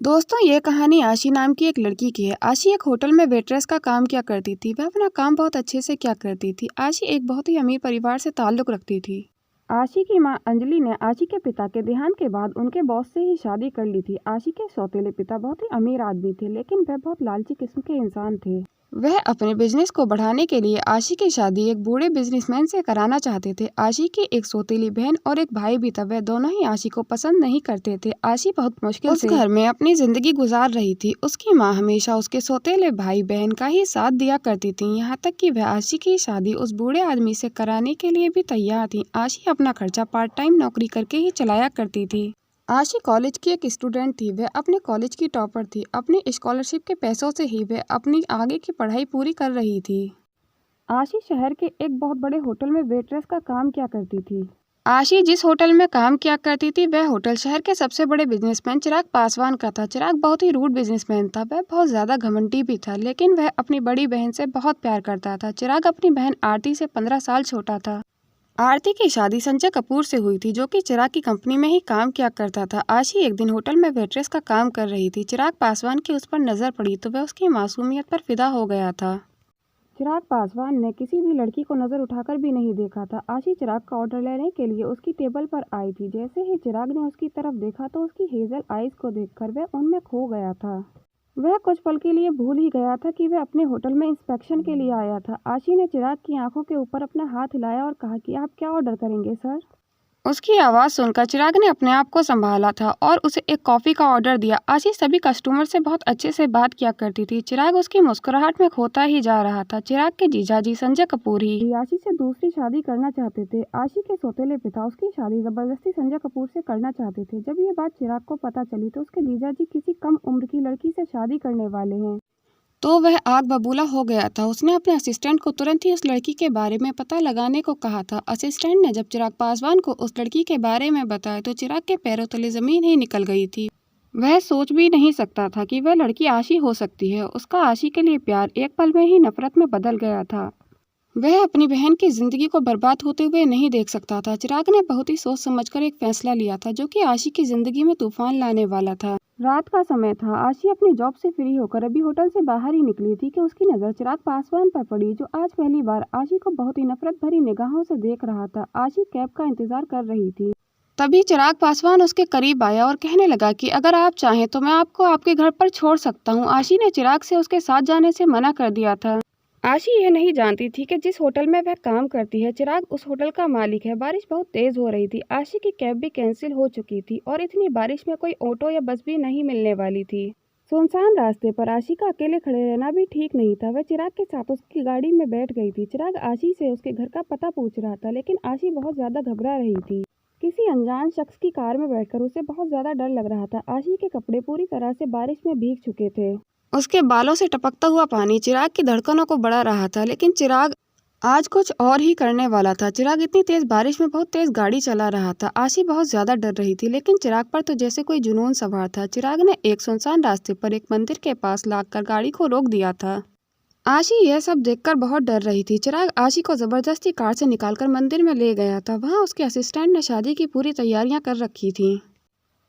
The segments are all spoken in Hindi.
दोस्तों, ये कहानी आशी नाम की एक लड़की की है। आशी एक होटल में वेट्रेस का काम किया करती थी। वह अपना काम बहुत अच्छे से किया करती थी। आशी एक बहुत ही अमीर परिवार से ताल्लुक़ रखती थी। आशी की मां अंजलि ने आशी के पिता के देहांत के बाद उनके बॉस से ही शादी कर ली थी। आशी के सौतेले पिता बहुत ही अमीर आदमी थे, लेकिन वह बहुत लालची किस्म के इंसान थे। वह अपने बिजनेस को बढ़ाने के लिए आशी की शादी एक बूढ़े बिजनेसमैन से कराना चाहते थे। आशी की एक सौतेली बहन और एक भाई भी था। वह दोनों ही आशी को पसंद नहीं करते थे। आशी बहुत मुश्किल से उस घर में अपनी जिंदगी गुजार रही थी। उसकी माँ हमेशा उसके सौतेले भाई बहन का ही साथ दिया करती थी, यहाँ तक कि वह आशी की शादी उस बूढ़े आदमी से कराने के लिए भी तैयार थी। आशी अपना खर्चा पार्ट टाइम नौकरी करके ही चलाया करती थी। आशी कॉलेज की एक स्टूडेंट थी। वह अपने कॉलेज की टॉपर थी। अपनी स्कॉलरशिप के पैसों से ही वह अपनी आगे की पढ़ाई पूरी कर रही थी। आशी शहर के एक बहुत बड़े होटल में वेट्रेस का काम किया करती थी। आशी जिस होटल में काम किया करती थी वह होटल शहर के सबसे बड़े बिजनेसमैन चिराग पासवान का था। चिराग बहुत ही रूड बिजनेसमैन था। वह बहुत ज़्यादा घमंडी भी था, लेकिन वह अपनी बड़ी बहन से बहुत प्यार करता था। चिराग अपनी बहन आरती से 15 साल छोटा था। आरती की शादी संजय कपूर से हुई थी, जो कि चिराग की कंपनी में ही काम किया करता था। आशी एक दिन होटल में वेट्रेस का काम कर रही थी। चिराग पासवान की उस पर नजर पड़ी तो वह उसकी मासूमियत पर फिदा हो गया था। चिराग पासवान ने किसी भी लड़की को नजर उठाकर भी नहीं देखा था। आशी चिराग का ऑर्डर लेने के लिए उसकी टेबल पर आई थी। जैसे ही चिराग ने उसकी तरफ देखा तो उसकी हेजल आइज को देखकर वह उनमें खो गया था। वह कुछ पल के लिए भूल ही गया था कि वह अपने होटल में इंस्पेक्शन के लिए आया था। आशी ने चिराग की आंखों के ऊपर अपना हाथ हिलाया और कहा कि आप क्या ऑर्डर करेंगे सर। उसकी आवाज़ सुनकर चिराग ने अपने आप को संभाला था और उसे एक कॉफ़ी का ऑर्डर दिया। आशी सभी कस्टमर से बहुत अच्छे से बात किया करती थी। चिराग उसकी मुस्कुराहट में खोता ही जा रहा था। चिराग के जीजाजी संजय कपूर ही आशी से दूसरी शादी करना चाहते थे। आशी के सौतेले पिता उसकी शादी जबरदस्ती संजय कपूर से करना चाहते थे। जब ये बात चिराग को पता चली तो उसके जीजाजी किसी कम उम्र की लड़की से शादी करने वाले हैं, तो वह आग बबूला हो गया था। उसने अपने असिस्टेंट को तुरंत ही उस लड़की के बारे में पता लगाने को कहा था। असिस्टेंट ने जब चिराग पासवान को उस लड़की के बारे में बताया तो चिराग के पैरों तले जमीन ही निकल गई थी। वह सोच भी नहीं सकता था कि वह लड़की आशी हो सकती है। उसका आशी के लिए प्यार एक पल में ही नफरत में बदल गया था। वह अपनी बहन की जिंदगी को बर्बाद होते हुए नहीं देख सकता था। चिराग ने बहुत ही सोच समझकर एक फैसला लिया था, जो कि आशी की जिंदगी में तूफान लाने वाला था। रात का समय था। आशी अपनी जॉब से फ्री होकर अभी होटल से बाहर ही निकली थी कि उसकी नज़र चिराग पासवान पर पड़ी, जो आज पहली बार आशी को बहुत ही नफरत भरी निगाहों से देख रहा था। आशी कैब का इंतजार कर रही थी। तभी चिराग पासवान उसके करीब आया और कहने लगा कि अगर आप चाहें तो मैं आपको आपके घर पर छोड़ सकता हूँ। आशी ने चिराग से उसके साथ जाने से मना कर दिया था। आशी यह नहीं जानती थी कि जिस होटल में वह काम करती है चिराग उस होटल का मालिक है। बारिश बहुत तेज हो रही थी। आशी की कैब भी कैंसिल हो चुकी थी और इतनी बारिश में कोई ऑटो या बस भी नहीं मिलने वाली थी। सुनसान रास्ते पर आशी का अकेले खड़े रहना भी ठीक नहीं था। वह चिराग के साथ उसकी गाड़ी में बैठ गई थी। चिराग आशी से उसके घर का पता पूछ रहा था, लेकिन आशी बहुत ज्यादा घबरा रही थी। किसी अनजान शख्स की कार में बैठकर उसे बहुत ज्यादा डर लग रहा था। आशी के कपड़े पूरी तरह से बारिश में भीग चुके थे। उसके बालों से टपकता हुआ पानी चिराग की धड़कनों को बढ़ा रहा था, लेकिन चिराग आज कुछ और ही करने वाला था। चिराग इतनी तेज बारिश में बहुत तेज गाड़ी चला रहा था। आशी बहुत ज्यादा डर रही थी, लेकिन चिराग पर तो जैसे कोई जुनून सवार था। चिराग ने एक सुनसान रास्ते पर एक मंदिर के पास लाकर गाड़ी को रोक दिया था। आशी यह सब देखकर बहुत डर रही थी। चिराग आशी को जबरदस्ती कार से निकालकर मंदिर में ले गया था। वहाँ उसके असिस्टेंट ने शादी की पूरी तैयारियां कर रखी थी।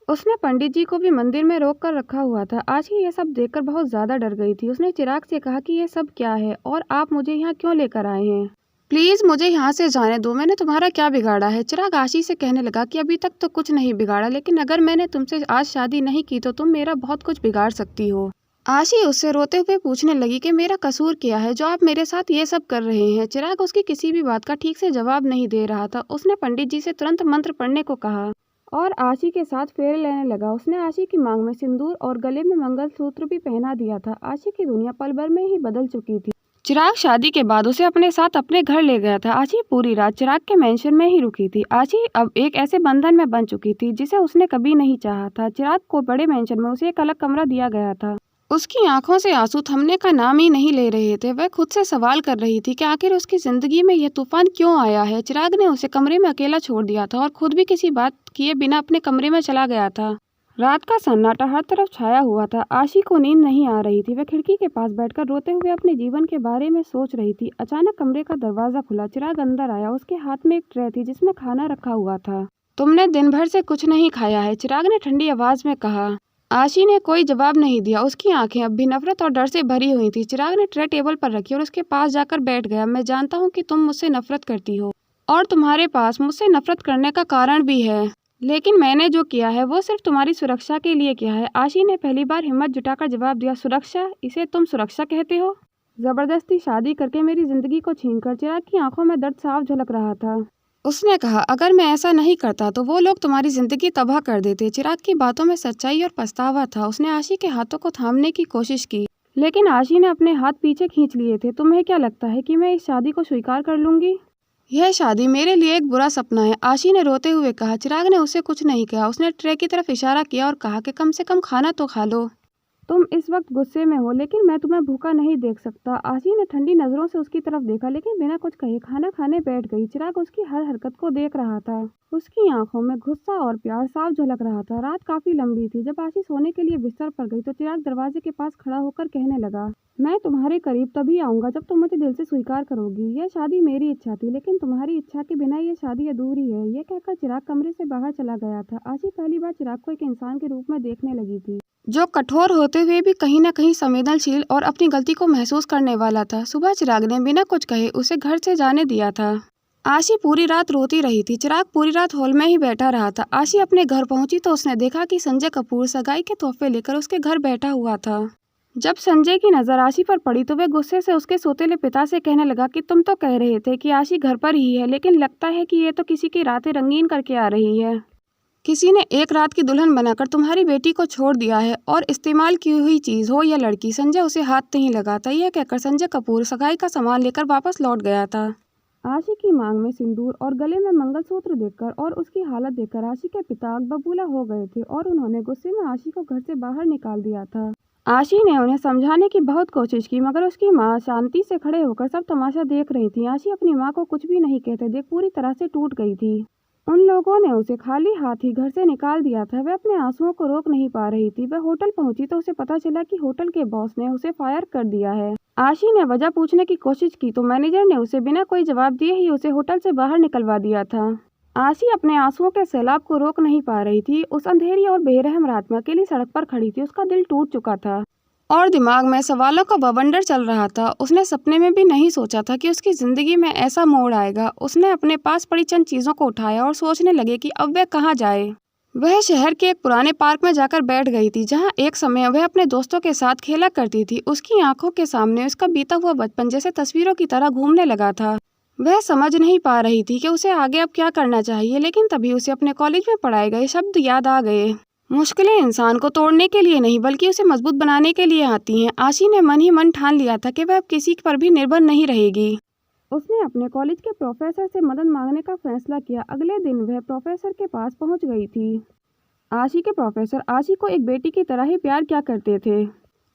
उसने पंडित जी को भी मंदिर में रोक कर रखा हुआ था। आशी यह सब देखकर बहुत ज्यादा डर गई थी। उसने चिराग से कहा कि यह सब क्या है और आप मुझे यहाँ क्यों लेकर आए हैं। प्लीज मुझे यहाँ से जाने दो, मैंने तुम्हारा क्या बिगाड़ा है। चिराग आशी से कहने लगा कि अभी तक तो कुछ नहीं बिगाड़ा, लेकिन अगर मैंने तुमसे आज शादी नहीं की तो तुम मेरा बहुत कुछ बिगाड़ सकती हो। आशी उससे रोते हुए पूछने लगी कि मेरा कसूर क्या है जो आप मेरे साथ ये सब कर रहे हैं। चिराग उसकी किसी भी बात का ठीक से जवाब नहीं दे रहा था। उसने पंडित जी से तुरंत मंत्र पढ़ने को कहा और आशी के साथ फेरे लेने लगा। उसने आशी की मांग में सिंदूर और गले में मंगलसूत्र भी पहना दिया था। आशी की दुनिया पल भर में ही बदल चुकी थी। चिराग शादी के बाद उसे अपने साथ अपने घर ले गया था। आशी पूरी रात चिराग के मेंशन में ही रुकी थी। आशी अब एक ऐसे बंधन में बन चुकी थी जिसे उसने कभी नहीं चाहा था। चिराग को बड़े मेंशन में उसे एक अलग कमरा दिया गया था। उसकी आंखों से आंसू थमने का नाम ही नहीं ले रहे थे। वह खुद से सवाल कर रही थी कि आखिर उसकी जिंदगी में यह तूफान क्यों आया है। चिराग ने उसे कमरे में अकेला छोड़ दिया था और खुद भी किसी बात किए बिना अपने कमरे में चला गया था। रात का सन्नाटा हर तरफ छाया हुआ था। आशी को नींद नहीं आ रही थी। वह खिड़की के पास बैठकर रोते हुए अपने जीवन के बारे में सोच रही थी। अचानक कमरे का दरवाजा खुला। चिराग अंदर आया। उसके हाथ में एक ट्रे थी जिसमें खाना रखा हुआ था। तुमने दिन भर से कुछ नहीं खाया है, चिराग ने ठंडी आवाज में कहा। आशी ने कोई जवाब नहीं दिया। उसकी आंखें अब भी नफरत और डर से भरी हुई थी। चिराग ने ट्रे टेबल पर रखी और उसके पास जाकर बैठ गया। मैं जानता हूँ कि तुम मुझसे नफरत करती हो और तुम्हारे पास मुझसे नफरत करने का कारण भी है, लेकिन मैंने जो किया है वो सिर्फ तुम्हारी सुरक्षा के लिए किया है। आशी ने पहली बार हिम्मत जुटाकर जवाब दिया। सुरक्षा? इसे तुम सुरक्षा कहते हो? जबरदस्ती शादी करके मेरी जिंदगी को छीनकर। चिराग की आंखों में दर्द साफ झलक रहा था। उसने कहा, अगर मैं ऐसा नहीं करता तो वो लोग तुम्हारी जिंदगी तबाह कर देते। चिराग की बातों में सच्चाई और पछतावा था। उसने आशी के हाथों को थामने की कोशिश की, लेकिन आशी ने अपने हाथ पीछे खींच लिए थे। तुम्हें क्या लगता है कि मैं इस शादी को स्वीकार कर लूंगी? यह शादी मेरे लिए एक बुरा सपना है, आशी ने रोते हुए कहा। चिराग ने उसे कुछ नहीं कहा। उसने ट्रे की तरफ इशारा किया और कहा कि कम से कम खाना तो खा लो। तुम इस वक्त गुस्से में हो, लेकिन मैं तुम्हें भूखा नहीं देख सकता। आशी ने ठंडी नजरों से उसकी तरफ देखा, लेकिन बिना कुछ कहे खाना खाने बैठ गई। चिराग उसकी हर हरकत को देख रहा था। उसकी आंखों में गुस्सा और प्यार साफ झलक रहा था। रात काफी लंबी थी। जब आशी सोने के लिए बिस्तर पर गई तो चिराग दरवाजे के पास खड़ा होकर कहने लगा, मैं तुम्हारे करीब तभी आऊंगा जब तुम मुझे दिल से स्वीकार करोगी। यह शादी मेरी इच्छा थी, लेकिन तुम्हारी इच्छा के बिना यह शादी अधूरी है। यह कहकर चिराग कमरे से बाहर चला गया था। आशी पहली बार चिराग को एक इंसान के रूप में देखने लगी थी, जो कठोर होते हुए भी कहीं न कहीं संवेदनशील और अपनी गलती को महसूस करने वाला था। सुबह चिराग ने बिना कुछ कहे उसे घर से जाने दिया था। आशी पूरी रात रोती रही थी। चिराग पूरी रात हॉल में ही बैठा रहा था। आशी अपने घर पहुंची तो उसने देखा कि संजय कपूर सगाई के तोहफे लेकर उसके घर बैठा हुआ था। जब संजय की नज़र आशी पर पड़ी तो वह गुस्से से उसके सोतेले पिता से कहने लगा कि तुम तो कह रहे थे कि आशी घर पर ही है, लेकिन लगता है कि ये तो किसी की रातें रंगीन करके आ रही है। किसी ने एक रात की दुल्हन बनाकर तुम्हारी बेटी को छोड़ दिया है, और इस्तेमाल की हुई चीज़ हो या लड़की, संजय उसे हाथ नहीं लगाता। यह कहकर संजय कपूर सगाई का सामान लेकर वापस लौट गया था। आशी की मांग में सिंदूर और गले में मंगलसूत्र देखकर और उसकी हालत देखकर आशी के पिता आग बबूला हो गए थे और उन्होंने गुस्से में आशी को घर से बाहर निकाल दिया था। आशी ने उन्हें समझाने की बहुत कोशिश की, मगर उसकी माँ शांति से खड़े होकर सब तमाशा देख रही थी। आशी अपनी माँ को कुछ भी नहीं कहते देख पूरी तरह से टूट गई थी। उन लोगों ने उसे खाली हाथ ही घर से निकाल दिया था। वह अपने आंसुओं को रोक नहीं पा रही थी। वह होटल पहुंची तो उसे पता चला कि होटल के बॉस ने उसे फायर कर दिया है। आशी ने वजह पूछने की कोशिश की तो मैनेजर ने उसे बिना कोई जवाब दिए ही उसे होटल से बाहर निकलवा दिया था। आशी अपने आंसुओं के सैलाब को रोक नहीं पा रही थी। उस अंधेरी और बेरहम रात में अकेली सड़क पर खड़ी थी। उसका दिल टूट चुका था और दिमाग में सवालों का बवंडर चल रहा था। उसने सपने में भी नहीं सोचा था कि उसकी ज़िंदगी में ऐसा मोड़ आएगा। उसने अपने पास पड़ी चंद चीज़ों को उठाया और सोचने लगे कि अब वह कहाँ जाए। वह शहर के एक पुराने पार्क में जाकर बैठ गई थी, जहाँ एक समय वह अपने दोस्तों के साथ खेला करती थी। उसकी आंखों के सामने उसका बीता हुआ बचपन जैसे तस्वीरों की तरह घूमने लगा था। वह समझ नहीं पा रही थी कि उसे आगे अब क्या करना चाहिए, लेकिन तभी उसे अपने कॉलेज में पढ़ाए गए शब्द याद आ गए। मुश्किलें इंसान को तोड़ने के लिए नहीं बल्कि उसे मजबूत बनाने के लिए आती हैं। आशी ने मन ही मन ठान लिया था कि वह अब किसी पर भी निर्भर नहीं रहेगी। उसने अपने कॉलेज के प्रोफेसर से मदद मांगने का फैसला किया। अगले दिन वह प्रोफेसर के पास पहुंच गई थी। आशी के प्रोफेसर आशी को एक बेटी की तरह ही प्यार किया करते थे।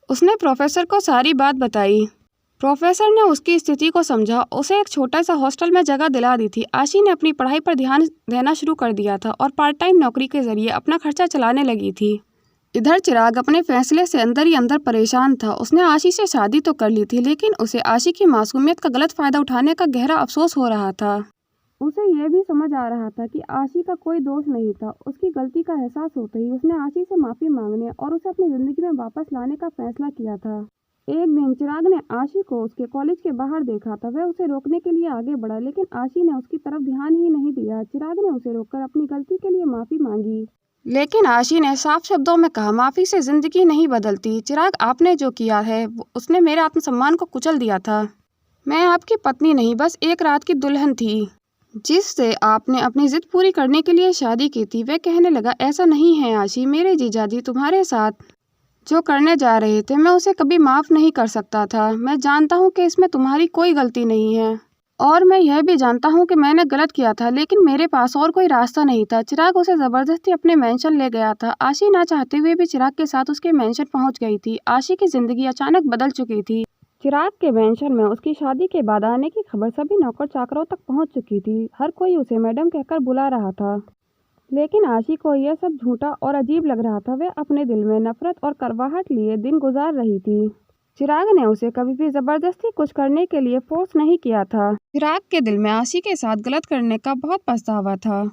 उसने प्रोफेसर को सारी बात बताई। प्रोफेसर ने उसकी स्थिति को समझा, उसे एक छोटा सा हॉस्टल में जगह दिला दी थी। आशी ने अपनी पढ़ाई पर ध्यान देना शुरू कर दिया था और पार्ट टाइम नौकरी के जरिए अपना खर्चा चलाने लगी थी। इधर चिराग अपने फैसले से अंदर ही अंदर परेशान था। उसने आशी से शादी तो कर ली थी, लेकिन उसे आशी की मासूमियत का गलत फायदा उठाने का गहरा अफसोस हो रहा था। उसे यह भी समझ आ रहा था कि आशी का कोई दोष नहीं था। उसकी गलती का एहसास होते ही उसने आशी से माफ़ी मांगने और उसे अपनी ज़िंदगी में वापस लाने का फैसला किया था। एक दिन चिराग ने आशी को उसके कॉलेज के बाहर देखा था। वह उसे रोकने के लिए आगे बढ़ा, लेकिन आशी ने उसकी तरफ ध्यान ही नहीं दिया। चिराग ने उसे रोककर अपनी गलती के लिए माफ़ी मांगी, लेकिन आशी ने साफ शब्दों में कहा, माफ़ी से ज़िंदगी नहीं बदलती। चिराग, आपने जो किया है उसने मेरे आत्मसम्मान को कुचल दिया था। मैं आपकी पत्नी नहीं, बस एक रात की दुल्हन थी जिससे आपने अपनी ज़िद पूरी करने के लिए शादी की थी। वह कहने लगा, ऐसा नहीं है आशी, मेरे जीजाजी तुम्हारे साथ जो करने जा रहे थे मैं उसे कभी माफ़ नहीं कर सकता था। मैं जानता हूँ कि इसमें तुम्हारी कोई गलती नहीं है और मैं यह भी जानता हूँ कि मैंने गलत किया था, लेकिन मेरे पास और कोई रास्ता नहीं था। चिराग उसे ज़बरदस्ती अपने मेंशन ले गया था। आशी ना चाहते हुए भी चिराग के साथ उसके मेंशन पहुँच गई थी। आशी की ज़िंदगी अचानक बदल चुकी थी। चिराग के मेंशन में उसकी शादी के बाद आने की खबर सभी नौकर चाकरों तक पहुँच चुकी थी। हर कोई उसे मैडम कहकर बुला रहा था, लेकिन आशी को यह सब झूठा और अजीब लग रहा था। वह अपने दिल में नफरत और कड़वाहट लिए दिन गुजार रही थी। चिराग ने उसे कभी भी जबरदस्ती कुछ करने के लिए फोर्स नहीं किया था। चिराग के दिल में आशी के साथ गलत करने का बहुत पछतावा था।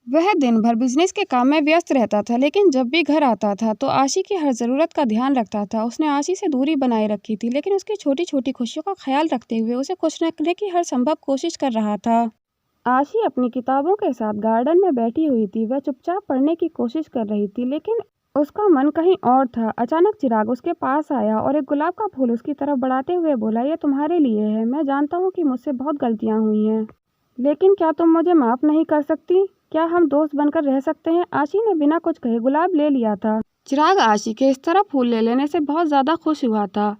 वह दिन भर बिजनेस के काम में व्यस्त रहता था, लेकिन जब भी घर आता था तो आशी की हर ज़रूरत का ध्यान रखता था। उसने आशी से दूरी बनाए रखी थी, लेकिन उसकी छोटी छोटी खुशियों का ख्याल रखते हुए उसे खुश रखने की हर संभव कोशिश कर रहा था। आशी अपनी किताबों के साथ गार्डन में बैठी हुई थी। वह चुपचाप पढ़ने की कोशिश कर रही थी, लेकिन उसका मन कहीं और था। अचानक चिराग उसके पास आया और एक गुलाब का फूल उसकी तरफ बढ़ाते हुए बोला, यह तुम्हारे लिए है। मैं जानता हूँ कि मुझसे बहुत गलतियाँ हुई हैं, लेकिन क्या तुम मुझे माफ़ नहीं कर सकती? क्या हम दोस्त बनकर रह सकते हैं? आशी ने बिना कुछ कहे गुलाब ले लिया था। चिराग आशी के इस तरह फूल ले लेने से बहुत ज़्यादा खुश हुआ था।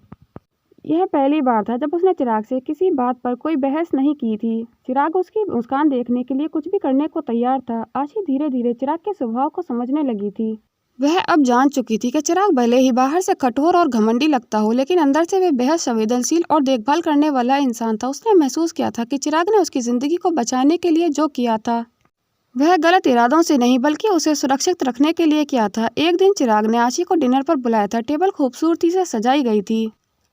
यह पहली बार था जब उसने चिराग से किसी बात पर कोई बहस नहीं की थी। चिराग उसकी मुस्कान देखने के लिए कुछ भी करने को तैयार था। आशी धीरे धीरे चिराग के स्वभाव को समझने लगी थी। वह अब जान चुकी थी कि चिराग भले ही बाहर से कठोर और घमंडी लगता हो, लेकिन अंदर से वह बेहद संवेदनशील और देखभाल करने वाला इंसान था। उसने महसूस किया था कि चिराग ने उसकी जिंदगी को बचाने के लिए जो किया था वह गलत इरादों से नहीं, बल्कि उसे सुरक्षित रखने के लिए किया था। एक दिन चिराग ने आशी को डिनर पर बुलाया था। टेबल खूबसूरती से सजाई गई थी,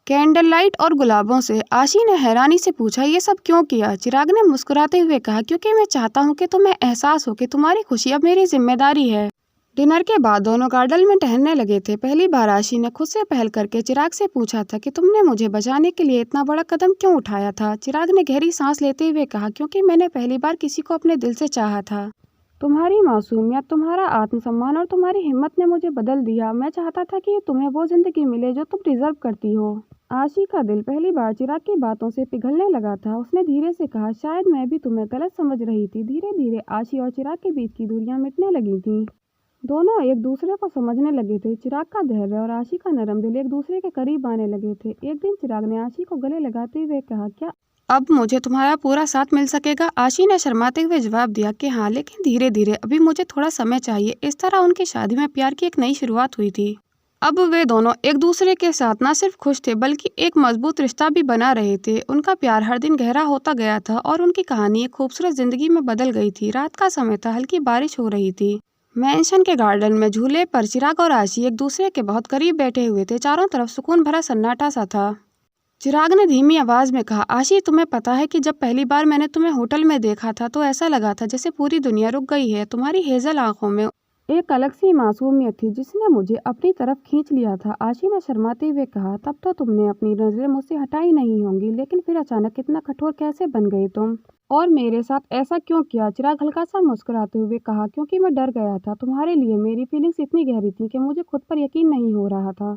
कैंडल लाइट और गुलाबों से। आशी ने हैरानी से पूछा, ये सब क्यों किया? चिराग ने मुस्कुराते हुए कहा, क्योंकि मैं चाहता हूँ कि तुम्हें एहसास हो कि तुम्हारी खुशी अब मेरी जिम्मेदारी है। डिनर के बाद दोनों गार्डन में टहलने लगे थे। पहली बार आशी ने खुद से पहल करके चिराग से पूछा था कि तुमने मुझे बचाने के लिए इतना बड़ा कदम क्यों उठाया था? चिराग ने गहरी सांस लेते हुए कहा, क्योंकि मैंने पहली बार किसी को अपने दिल से चाहा था। तुम्हारी मासूमियत, तुम्हारा आत्मसम्मान और तुम्हारी हिम्मत ने मुझे बदल दिया। मैं चाहता था कि तुम्हें वो जिंदगी मिले जो तुम डिजर्व करती हो। आशी का दिल पहली बार चिराग की बातों से पिघलने लगा था। उसने धीरे से कहा, शायद मैं भी तुम्हें गलत समझ रही थी। धीरे धीरे आशी और चिराग के बीच की दूरियां मिटने लगी थीं। दोनों एक दूसरे को समझने लगे थे। चिराग का धैर्य और आशी का नरम दिल एक दूसरे के करीब आने लगे थे। एक दिन चिराग ने आशी को गले लगाते हुए कहा, क्या अब मुझे तुम्हारा पूरा साथ मिल सकेगा? आशी ने शर्माते हुए जवाब दिया कि हाँ, लेकिन धीरे धीरे, अभी मुझे थोड़ा समय चाहिए। इस तरह उनकी शादी में प्यार की एक नई शुरुआत हुई थी। अब वे दोनों एक दूसरे के साथ न सिर्फ खुश थे, बल्कि एक मजबूत रिश्ता भी बना रहे थे। उनका प्यार हर दिन गहरा होता गया था और उनकी कहानी एक खूबसूरत जिंदगी में बदल गई थी। रात का समय था, हल्की बारिश हो रही थी। मैंशन के गार्डन में झूले पर चिराग और आशी एक दूसरे के बहुत करीब बैठे हुए थे। चारों तरफ सुकून भरा सन्नाटा सा था। चिराग ने धीमी आवाज में कहा, आशी, तुम्हें पता है कि जब पहली बार मैंने तुम्हें होटल में देखा था तो ऐसा लगा था जैसे पूरी दुनिया रुक गई है। तुम्हारी हेजल आंखों में एक अलग सी मासूमियत थी जिसने मुझे अपनी तरफ खींच लिया था। आशी ने शर्माते हुए कहा, तब तो तुमने अपनी नजरें मुझसे हटाई नहीं होंगी, लेकिन फिर अचानक इतना कठोर कैसे बन गई तुम? और मेरे साथ ऐसा क्यों किया? चिराग हल्का सा मुस्कुराते हुए कहा, क्योंकि मैं डर गया था। तुम्हारे लिए मेरी फीलिंग्स इतनी गहरी थी कि मुझे खुद पर यकीन नहीं हो रहा था।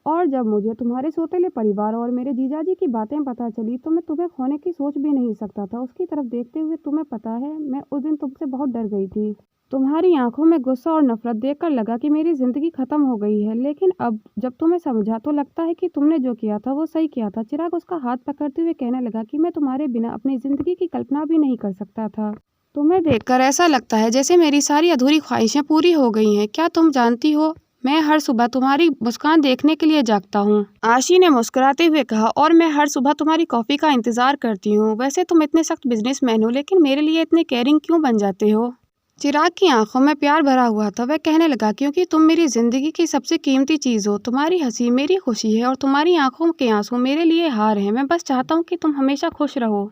और जब मुझे तुम्हारे सौतेले परिवार और मेरे जीजाजी की बातें पता चली तो मैं तुम्हें खोने की सोच भी नहीं सकता था। उसकी तरफ देखते हुए, तुम्हें पता है, मैं उस दिन तुमसे बहुत डर गई थी। तुम्हारी आंखों में गुस्सा और नफरत देखकर लगा कि मेरी जिंदगी खत्म हो गई है, लेकिन अब जब तुम्हें समझा तो लगता है कि तुमने जो किया था वो सही किया था। चिराग उसका हाथ पकड़ते हुए कहने लगा कि मैं तुम्हारे बिना अपनी जिंदगी की कल्पना भी नहीं कर सकता था। तुम्हें देखकर ऐसा लगता है जैसे मेरी सारी अधूरी ख्वाहिशें पूरी हो गई हैं। क्या तुम जानती हो, मैं हर सुबह तुम्हारी मुस्कान देखने के लिए जागता हूँ। आशी ने मुस्कुराते हुए कहा, और मैं हर सुबह तुम्हारी कॉफी का इंतजार करती हूँ। वैसे तुम इतने सख्त बिजनेसमैन हो, लेकिन मेरे लिए इतने केयरिंग क्यों बन जाते हो? चिराग की आंखों में प्यार भरा हुआ था। वह कहने लगा, क्योंकि तुम मेरी जिंदगी की सबसे कीमती चीज हो। तुम्हारी हंसी मेरी खुशी है और तुम्हारी आंखों के आंसू मेरे लिए हार हैं। मैं बस चाहता हूँ कि तुम हमेशा खुश रहो।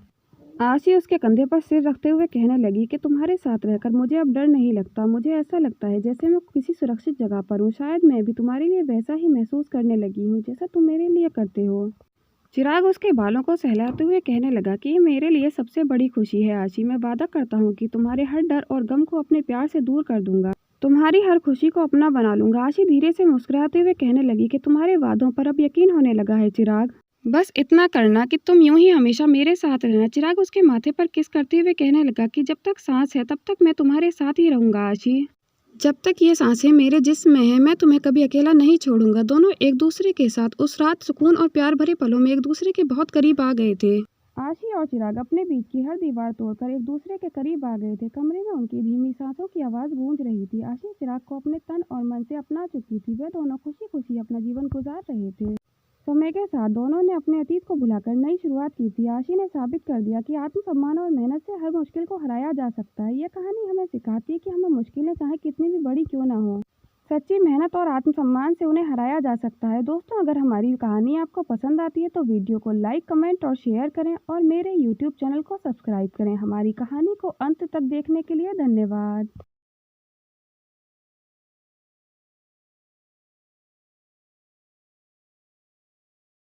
आशी उसके कंधे पर सिर रखते हुए कहने लगी कि तुम्हारे साथ रहकर मुझे अब डर नहीं लगता। मुझे ऐसा लगता है जैसे मैं किसी सुरक्षित जगह पर हूँ। शायद मैं भी तुम्हारे लिए वैसा ही महसूस करने लगी हूँ जैसा तुम मेरे लिए करते हो। चिराग उसके बालों को सहलाते हुए कहने लगा कि ये मेरे लिए सबसे बड़ी खुशी है आशी। मैं वादा करता हूँ कि तुम्हारे हर डर और गम को अपने प्यार से दूर कर दूंगा। तुम्हारी हर खुशी को अपना बना लूंगा। आशी धीरे से मुस्कुराते हुए कहने लगी कि तुम्हारे वादों पर अब यकीन होने लगा है चिराग। बस इतना करना कि तुम यूं ही हमेशा मेरे साथ रहना। चिराग उसके माथे पर किस करते हुए कहने लगा कि जब तक सांस है तब तक मैं तुम्हारे साथ ही रहूंगा आशी। जब तक ये सांसें मेरे जिस्म में है, मैं तुम्हें कभी अकेला नहीं छोड़ूंगा। दोनों एक दूसरे के साथ उस रात सुकून और प्यार भरे पलों में एक दूसरे के बहुत करीब आ गए थे। आशी और चिराग अपने बीच की हर दीवार तोड़कर एक दूसरे के करीब आ गए थे। कमरे में उनकी धीमी सांसों की आवाज गूंज रही थी। आशी चिराग को अपने तन और मन से अपना चुकी थी। वे दोनों खुशी खुशी अपना जीवन गुजार रहे थे। समय के साथ दोनों ने अपने अतीत को भुलाकर नई शुरुआत की थी। आशी ने साबित कर दिया कि आत्मसम्मान और मेहनत से हर मुश्किल को हराया जा सकता है। यह कहानी हमें सिखाती है कि हमें मुश्किलें चाहे कितनी भी बड़ी क्यों ना हो, सच्ची मेहनत और आत्मसम्मान से उन्हें हराया जा सकता है। दोस्तों, अगर हमारी कहानी आपको पसंद आती है तो वीडियो को लाइक, कमेंट और शेयर करें और मेरे YouTube चैनल को सब्सक्राइब करें। हमारी कहानी को अंत तक देखने के लिए धन्यवाद।